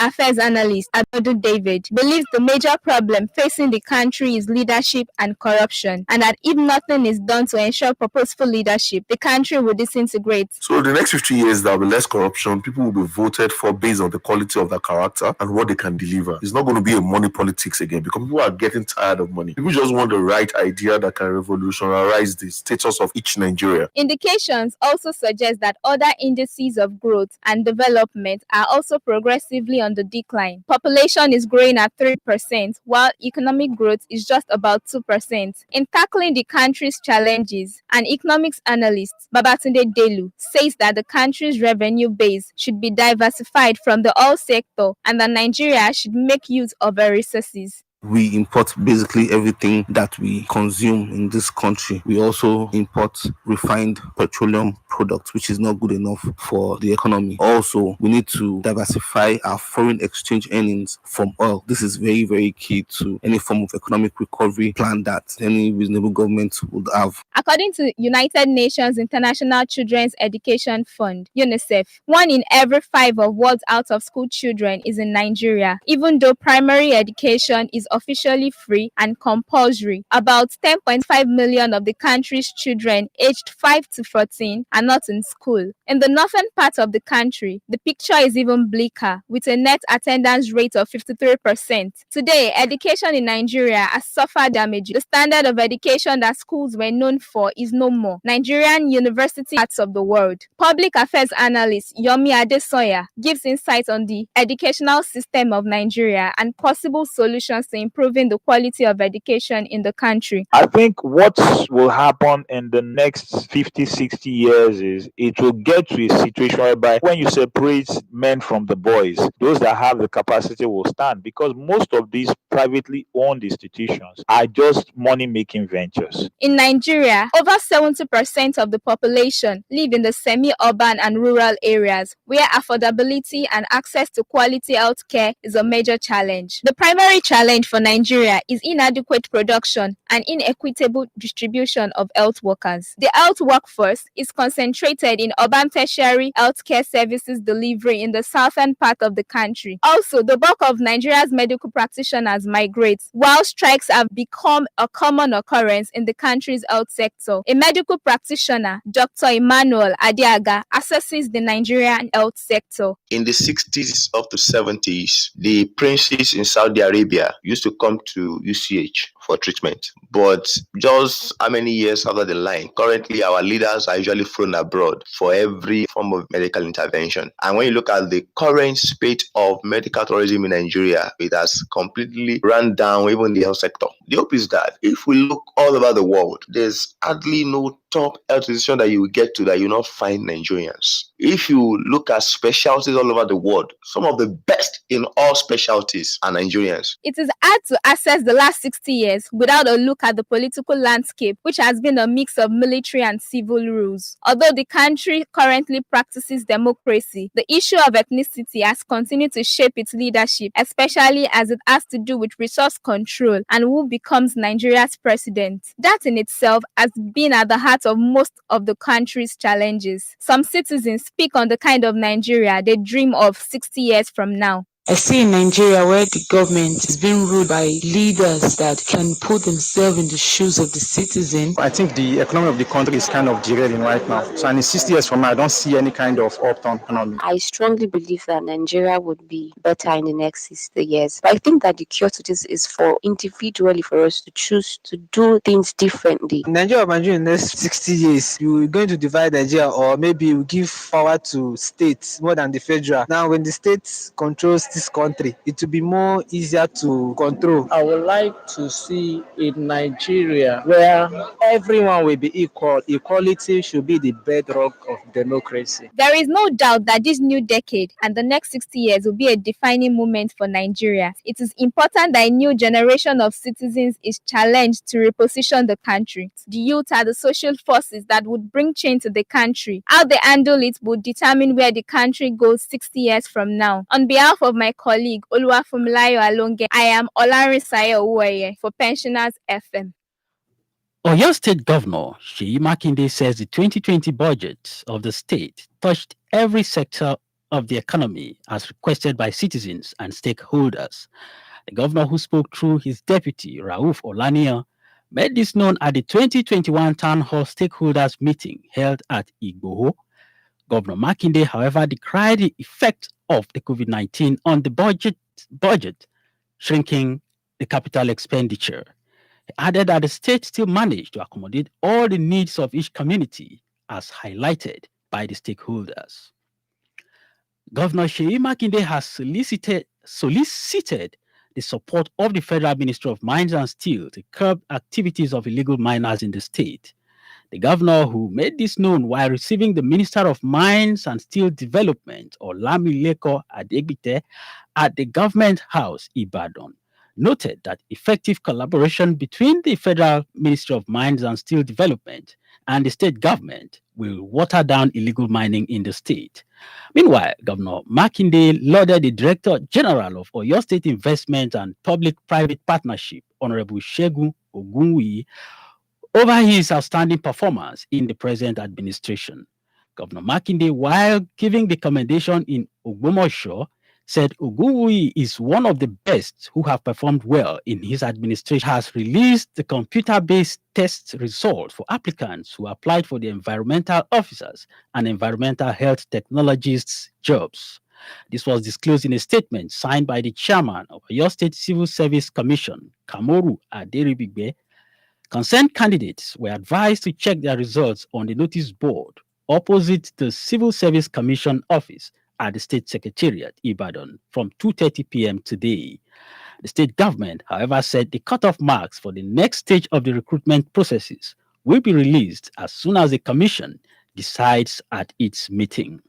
affairs analyst Abdul David believes the major problem facing the country is leadership and corruption, and that if nothing is done to ensure purposeful leadership, the country will disintegrate. So the next 50 years, there will be less corruption. People will be voted for based on the quality of their character and what they can deliver. It's not going to be a money politics again because people are getting tired of money. People just want the right idea that can revolutionize the status of each Nigeria. Indications also suggest that other indices of growth and development are also progressively on the decline. Population is growing at 3%, while economic growth is just about 2%. In tackling the country's challenges, an economics analyst, Babatunde Delu, says that the country's revenue base should be diversified from the oil sector and that Nigeria should make use of her resources. We import basically everything that we consume in this country. We also import refined petroleum products, which is not good enough for the economy. Also, we need to diversify our foreign exchange earnings from oil. This is very, very key to any form of economic recovery plan that any reasonable government would have. According to United Nations International Children's Education Fund, UNICEF, 1 in every 5 of world's out-of-school children is in Nigeria. Even though primary education is officially free and compulsory, about 10.5 million of the country's children aged 5 to 14 are not in school. In the northern part of the country, the picture is even bleaker, with a net attendance rate of 53%. Today, education in Nigeria has suffered damage. The standard of education that schools were known for is no more. Nigerian university parts of the world. Public affairs analyst Yomi Adesoya gives insight on the educational system of Nigeria and possible solutions to improving the quality of education in the country. I think what will happen in the next 50, 60 years is it will get to a situation whereby when you separate men from the boys, those that have the capacity will stand, because most of these privately owned institutions are just money-making ventures. In Nigeria, over 70% of the population live in the semi-urban and rural areas where affordability and access to quality healthcare is a major challenge. The primary challenge for Nigeria is inadequate production and inequitable distribution of health workers. The health workforce is concentrated in urban tertiary healthcare services delivery in the southern part of the country. Also, the bulk of Nigeria's medical practitioners migrate, while strikes have become a common occurrence in the country's health sector. A medical practitioner, Dr. Emmanuel Adiaga, assesses the Nigerian health sector. In the 60s up to 70s, the princes in Saudi Arabia used to come to UCH for treatment. But just how many years after the line, currently our leaders are usually flown abroad for every form of medical intervention. And when you look at the current spate of medical tourism in Nigeria, it has completely run down even the health sector. The hope is that if we look all over the world, there's hardly no top health institution that you will get to that you will not find Nigerians. If you look at specialties all over the world, some of the best in all specialties are Nigerians. It is hard to assess the last 60 years without a look at the political landscape, which has been a mix of military and civil rules. Although the country currently practices democracy, the issue of ethnicity has continued to shape its leadership, especially as it has to do with resource control and who becomes Nigeria's president. That in itself has been at the heart of most of the country's challenges. Some citizens speak on the kind of Nigeria they dream of 60 years from now. I see in Nigeria where the government is being ruled by leaders that can put themselves in the shoes of the citizen. I think the economy of the country is kind of derailing right now. So in 60 years from now, I don't see any kind of upturn economy. I strongly believe that Nigeria would be better in the next 60 years. But I think that the cure to this is for individually for us to choose to do things differently. Nigeria might in the next 60 years, you're going to divide Nigeria, or maybe you give power to states more than the federal. Now, when the states controls this country, it will be more easier to control. I would like to see in Nigeria where everyone will be equal. Equality should be the bedrock of democracy. There is no doubt that this new decade and the next 60 years will be a defining moment for Nigeria. It is important that a new generation of citizens is challenged to reposition the country. The youth are the social forces that would bring change to the country. How they handle it would determine where the country goes 60 years from now. On behalf of my colleague Oluwafunmilayo Alonge, I am Olarinsaye Owóẹyẹ for Pensioners FM. Oyo State Governor Seyi Makinde says the 2020 budget of the state touched every sector of the economy as requested by citizens and stakeholders. The governor, who spoke through his deputy, Rauf Olaniyan, made this known at the 2021 Town Hall Stakeholders Meeting held at Igboho. Governor Makinde, however, decried the effect of the COVID-19 on the budget, shrinking the capital expenditure. He added that the state still managed to accommodate all the needs of each community, as highlighted by the stakeholders. Governor Sheyi Makinde has solicited the support of the Federal Ministry of Mines and Steel to curb activities of illegal miners in the state. The governor, who made this known while receiving the Minister of Mines and Steel Development, Olamileko Adegbite, at the Government House, Ibadan, noted that effective collaboration between the Federal Ministry of Mines and Steel Development and the state government will water down illegal mining in the state. Meanwhile, Governor Makinde lauded the Director General of Oyo State Investment and Public-Private Partnership, Honorable Segun Ogunwuyi, over his outstanding performance in the present administration. Governor Makinde, while giving the commendation in Ogbomoso, said Ogunwuyi is one of the best who have performed well in his administration, has released the computer-based test results for applicants who applied for the environmental officers and environmental health technologists jobs. This was disclosed in a statement signed by the chairman of Oyo State Civil Service Commission, Kamoru Aderibigbe. Concerned candidates were advised to check their results on the notice board opposite the Civil Service Commission office at the State Secretariat, Ibadan, from 2:30 p.m. today. The state government, however, said the cutoff marks for the next stage of the recruitment processes will be released as soon as the commission decides at its meeting.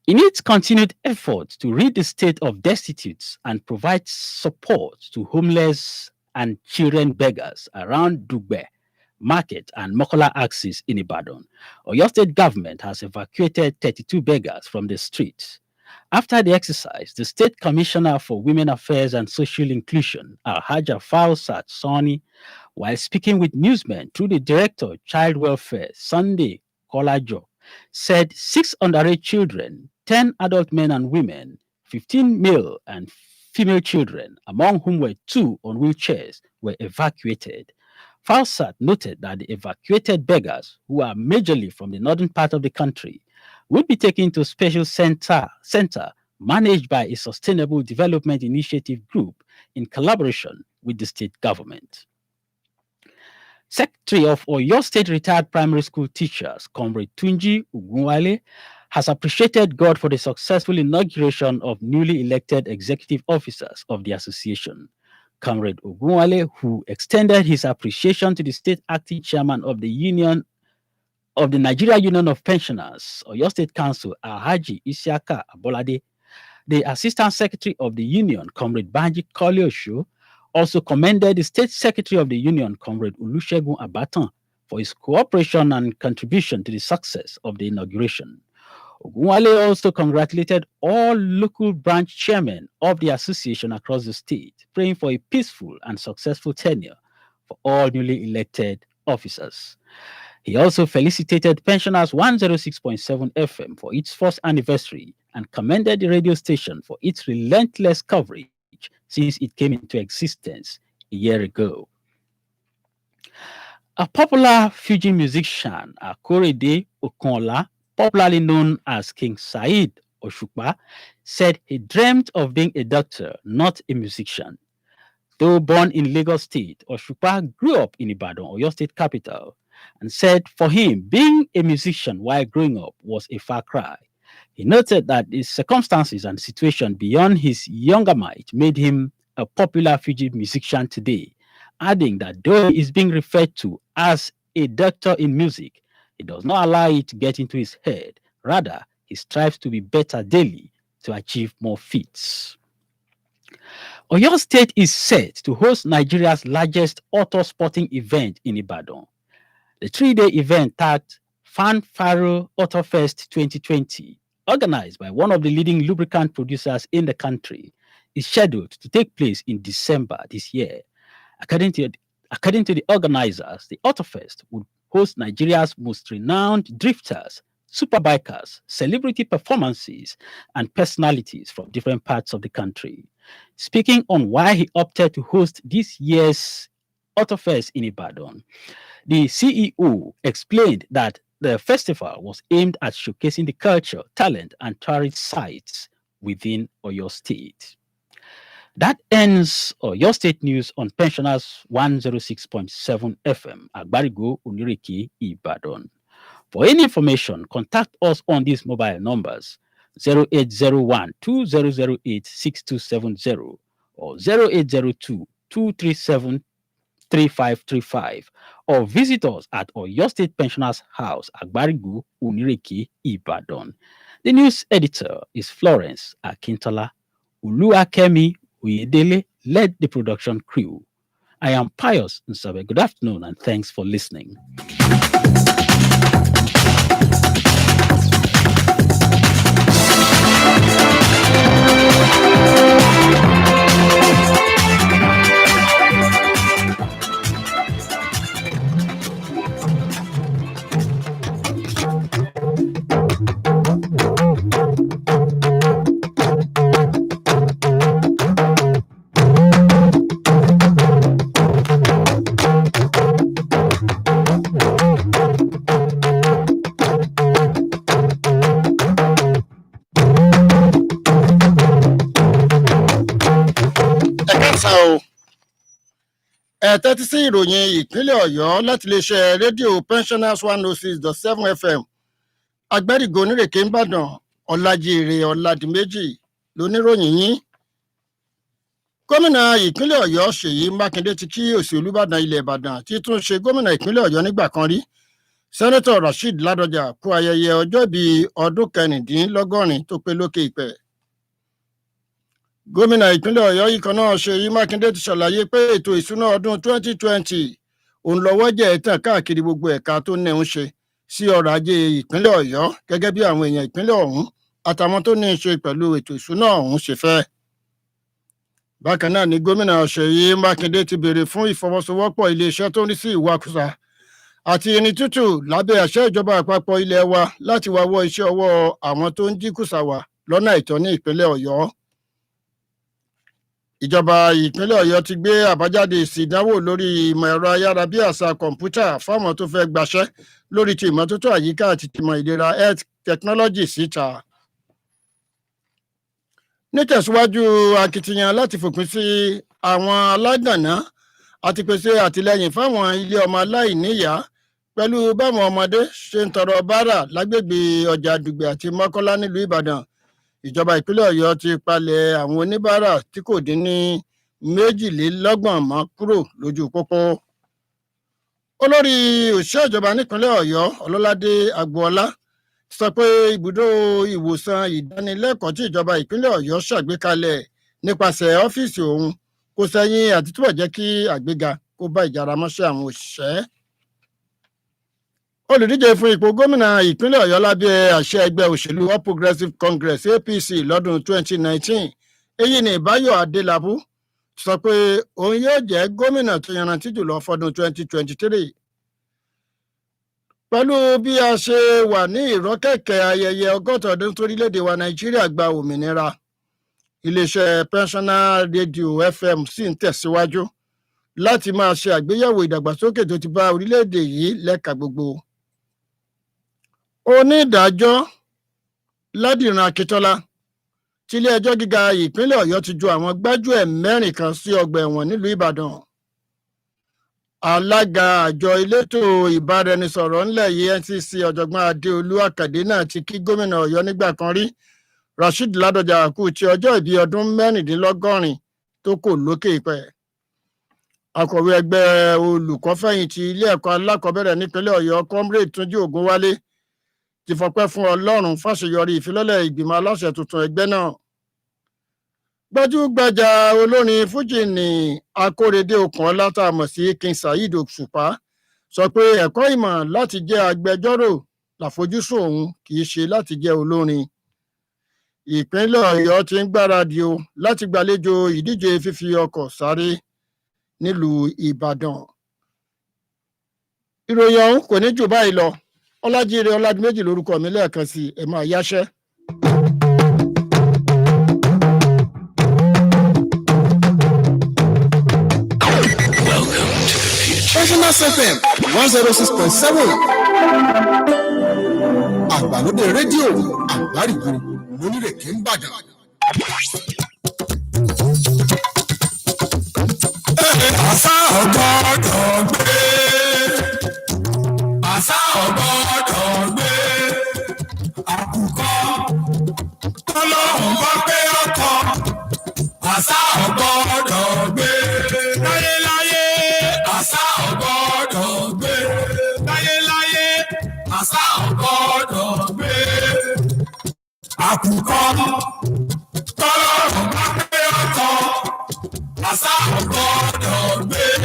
In its continued efforts to rid the state of destitutes and provide support to homeless and children beggars around Dugbe Market and Mokola axis in Ibadan, Oyo State government has evacuated 32 beggars from the streets. After the exercise, the State Commissioner for Women Affairs and Social Inclusion, Alhaja Fausat Sani, while speaking with newsmen through the Director of Child Welfare, Sunday Kolajo, said 6 underage children, 10 adult men and women, 15 male and female children, among whom were 2 on wheelchairs, were evacuated. Fausat noted that the evacuated beggars, who are majorly from the northern part of the country, will be taken to a special center managed by a Sustainable Development Initiative group in collaboration with the state government. Secretary of Oyo State Retired Primary School Teachers, Comrade Tunji Ugunwale, has appreciated God for the successful inauguration of newly elected executive officers of the association. Comrade Ogunwale, who extended his appreciation to the state acting chairman of the Nigeria Union of Pensioners, Oyo State Council, Alhaji Isiaka Abolade, the Assistant Secretary of the Union, Comrade Banji Koliosho, also commended the State Secretary of the Union, Comrade Olusegun Abatan, for his cooperation and contribution to the success of the inauguration. Ogunwale also congratulated all local branch chairmen of the association across the state, praying for a peaceful and successful tenure for all newly elected officers. He also felicitated Pensioners 106.7 FM for its first anniversary and commended the radio station for its relentless coverage since it came into existence a year ago. A popular Fuji musician, Akorede Okunla, popularly known as King Said Oshukpa, said he dreamt of being a doctor, not a musician. Though born in Lagos State, Oshukpa grew up in Ibadan, Oyo State capital, and said for him, being a musician while growing up was a far cry. He noted that the circumstances and situation beyond his younger might made him a popular Fuji musician today, adding that though he is being referred to as a doctor in music, he does not allow it to get into his head. Rather, he strives to be better daily to achieve more feats. Oyo State is set to host Nigeria's largest auto sporting event in Ibadan. The 3-day event tagged Fanfaro Auto Fest 2020, organized by one of the leading lubricant producers in the country, is scheduled to take place in December this year. According to the organizers, the Auto Fest would host Nigeria's most renowned drifters, superbikers, celebrity performances, and personalities from different parts of the country. Speaking on why he opted to host this year's Autofest in Ibadan, the CEO explained that the festival was aimed at showcasing the culture, talent, and tourist sites within Oyo State. That ends Oyo State News on Pensioners 106.7 FM, Agbarigo, Oniriki, Ibadan. For any information, contact us on these mobile numbers 0801 2008 6270 or 0802 237 3535 or visit us at Oyo State Pensioners House, Agbarigu, Unireki, Ibadan. The news editor is Florence Akintola. Uluwakemi Uyedele led the production crew. I am Pius Nsabe. Good afternoon and thanks for listening. Tẹ́tí sí ìròyìn ìpínlẹ̀ Ọ̀yọ́ láti iléeṣẹ́ rédíò Pensioners 106.7 FM Agbẹ́rìgò Onírèké Ìbàdàn Ọlájírè Ọládìméjì lóníròyìn yín. Gómìnà ìpínlẹ̀ Ọ̀yọ́ Ṣèyí Mákindé ti kí òsì Olúbàdàn ilẹ̀ Ìbàdàn tí tún ṣe gómìnà ìpínlẹ̀ Ọ̀yọ́ nígbà kan rí Sẹ́nẹ́tọ̀ Rasheed Ládọjà kú ayẹyẹ ọjọ́ ìbí ọdún 16 tó pé lókè ìpẹ́. Gómìnà ìpínlẹ̀ Ọ̀yọ́ yìí kan náà Ṣèyí Mákindé ti ṣàlàyé pé ètò ìṣúná ọdún 2020 òun lọ́wọ́ jẹ́ tàn káàkiri gbogbo ẹ̀ka tó ní ń ṣe sí ọrọ̀ ajé ìpínlẹ̀ Ọ̀yọ́ gẹ́gẹ́ bí àwọn èèyàn ìpínlẹ̀ ọ̀hún àtàwọn tó ní í ṣe pẹ̀lú ètò ìṣúná ọ̀hún ṣe fẹ́. Bákan náà ni gómìnà Ṣèyí Mákindé ti béèrè fún ìfọwọ́sowọ́pọ̀ iléeṣẹ́ tó ń rí sí ìwakùsà àti irin tútù lábẹ́ àṣẹ ìjọba àpapọ̀ ilẹ̀ wa láti wá wọ́ iṣẹ́ ọwọ́ àwọn tó ń jí kùsà wà lọ́nà àìtọ́ ní ìpínlẹ̀ Ọ̀yọ́. Ìjọba ìpínlẹ̀ Ọ̀yọ́ ti gbé àbájáde èsì ìdánwò lórí ìmọ̀ ẹ̀rọ ayárabíàṣá kọ̀ǹpútà fáwọn tó fẹ́ gbaṣẹ́ lórí ti ìmọ́tótó àyíká àti tìmọ̀ ìlera health technology síta. Nítẹ̀síwájú akitiyan láti fòpin sí àwọn alágànná àti pèsè àtìlẹ́yìn fáwọn ilé ọmọ aláìníyàá pẹ̀lú báwọn ọmọdé ṣe ń tọrọ bárà lágbègbè ọjà Dùgbẹ̀ àti Mọ́kọ́lá nílùú Ìbàdàn. Ìjọba ìpínlẹ̀ Ọ̀yọ́ ti palẹ̀ àwọn oníbàárà tí kò dín ní 22 mọ́ kúrò lójú pópó. Olórí òṣìṣẹ́ ìjọba nípínlẹ̀ Ọ̀yọ́ Ọlọ́ládé Agboola sọ pé ibùdó ìwòsàn ìdánilẹ́kọ̀ọ́ tí ìjọba ìpínlẹ̀ Ọ̀yọ́ ṣàgbékalẹ̀ nípasẹ̀ ọ́fíìsì òun kò sẹ́yìn àti túbọ̀ jẹ́ kí àgbéga kó bá ìjáramọ́ṣẹ́ àwọn òṣìṣẹ́. Olùdíje fún ipò gómìnà ìpínlẹ̀ Ọ̀yọ́ lábẹ́ àṣẹ ẹgbẹ́ òṣèlú All Progressives Congress APC lọ́dún 2019 èyí ni Báyọ̀ Adélábù sọ pé òun yóò jẹ́ gómìnà tó yanrantí jùlọ fọdún 2023. Pẹ̀lú bí a ṣe wà ní ìrọ́kẹ̀kẹ̀ ayẹyẹ 60 ọdún torílẹ̀-èdè wa Nàìjíríà gba òmìnira, iléeṣẹ́ Pensioner Radio FM sì ń tẹ̀síwájú láti máa ṣe àgbéyẹ̀wò ìdàgbàsókè tó ti bá orílẹ̀-èdè yìí lẹ́ka gbogbo. Onídàájọ́ Ládìran Akíntọ́lá tílé ẹjọ́ gíga ìpínlẹ̀ Ọ̀yọ́ ti ju àwọn gbájúẹ̀ 4 kan sí ọgbà ẹ̀wọ̀n nílùú Ìbàdàn. Alága àjọ elétò ìbáraẹnisọ̀rọ̀ ńlẹ̀ yìí NCC ọ̀jọ̀gbọ́n Adéolú Àkàdé náà ti kí gómìnà Ọ̀yọ́ nígbà kan rí Rasheed Ládọjà kú ti ọjọ́ ìbí ọdún 76 tó kò lókè ìpẹ́. Akọ̀wé ẹgbẹ́ olùkọ́fẹ̀yìntì ilé ẹ̀kọ́ alákọ̀ọ́bẹ̀rẹ̀ nípínlẹ̀ Ọ̀yọ́ Comrade Túnjí Ògúnwálé ti fọpẹ́ fún Ọlọ́run fàṣeyọrí ìfilọ́lẹ̀ ìgbìmọ̀ aláṣẹ tuntun ẹgbẹ́ náà. Gbajúgbajà olórin fújì ní Akóredé Okunola tá a mọ̀ sí King Saheed Òṣùpá sọ pé ẹ̀kọ́ ìmọ̀ láti jẹ́ agbẹjọ́rò láfojúsùn òun kì í ṣe láti jẹ́ olórin. Ìpínlẹ̀ Ọ̀yọ́ ti ń gbáradì o láti gbàlejò ìdíje fífi ọkọ̀ sáré nílùú Ìbàdàn. Ìròyìn ọ̀hún kò ní jù báyìí lọ. Ọlájíire Ọládìméjì lórúkọ mi lẹ́ẹ̀kan sí ẹ máa yáṣẹ́. National FM 106.7 àgbàlódé rédíò àgbárígò lónírèké ń bàdàn. Àṣà ọ̀gbọ́dọ̀ gbé. Àṣà ọ̀gbọ́dọ̀ gbé. Àkùkọ tọ́lọ́hùn bá gbé ọkọ̀. Àṣà ọ̀gbọ́dọ̀ gbé. Láyéláyé àṣà ọ̀gbọ́dọ̀ gbé. Láyéláyé àṣà ọ̀gbọ́dọ̀ gbé. Àkùkọ